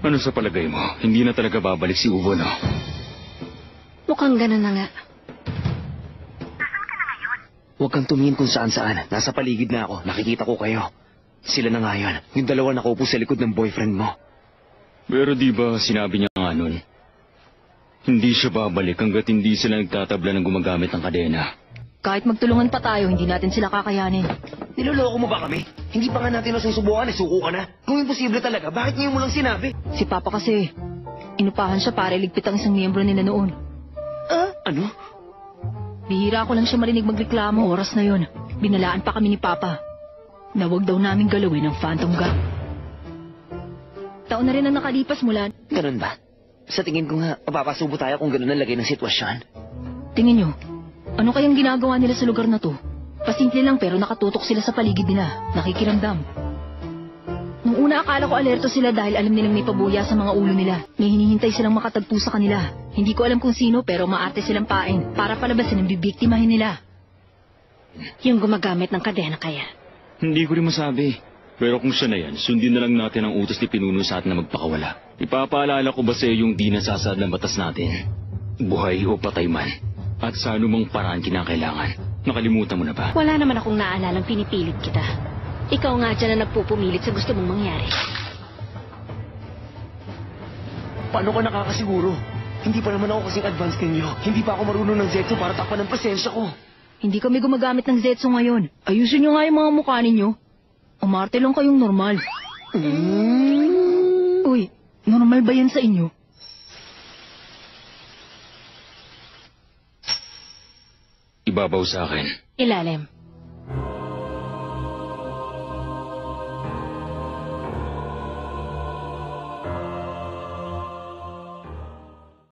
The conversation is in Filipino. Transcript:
Ano sa palagay mo? Hindi na talaga babalik si Ubo, no? Mukhang ganun na nga. Huwag kang tumingin kung saan-saan. Nasa paligid na ako. Nakikita ko kayo. Sila na nga yun. Yung dalawa nakaupo sa likod ng boyfriend mo. Pero di ba sinabi niya nga nun? Hindi siya babalik hanggat hindi sila nagtatabla ng gumagamit ng kadena. Kahit magtulungan pa tayo, hindi natin sila kakayanin. Niloloko mo ba kami? Hindi pa nga natin nasusubukan, suko ka na. Kung imposible talaga, bakit ngayon mo lang sinabi? Si Papa kasi, inupahan siya para iligpit ang isang miyembro nila noon. Ano? Bihira ko lang siya marinig magreklamo. Oras na yon, binalaan pa kami ni Papa na wag daw naming galawin ang Phantom Gang. Taon na rin ang nakalipas mula. Ganun ba? Sa tingin ko nga, mapapasubo tayo kung ganun ang lagay ng sitwasyon. Tingin nyo, ano kayang ginagawa nila sa lugar na to? Pasimple lang pero nakatutok sila sa paligid nila, nakikiramdam. Nung una akala ko alerto sila dahil alam nilang may pabuya sa mga ulo nila. May hinihintay silang makatagpo sa kanila. Hindi ko alam kung sino pero maarte silang pain para palabasin ang bibiktimahin nila. Yung gumagamit ng kadena kaya. Hindi ko rin masabi. Pero kung siya na yan, sundin na lang natin ang utos ni Pinuno sa atin na magpakawala. Ipapaalala ko ba sa iyo yung di nasasad ng batas natin? Buhay o patay man. At sa anumang paraan kinakailangan. Nakalimutan mo na ba? Wala naman akong naalalang pinipilit kita. Ikaw nga dyan na nagpupumilit sa gusto mong mangyari. Paano ka nakakasiguro? Hindi pa naman ako kasing advanced ninyo. Hindi pa ako marunong ng Zetsu para takpan ng presensya ko. Hindi kami gumagamit ng Zetsu ngayon. Ayusin nyo nga yung mga mukha ninyo. Umarte lang kayong normal. Uy, normal ba yan sa inyo? Ibabaw sa akin. Ilalim.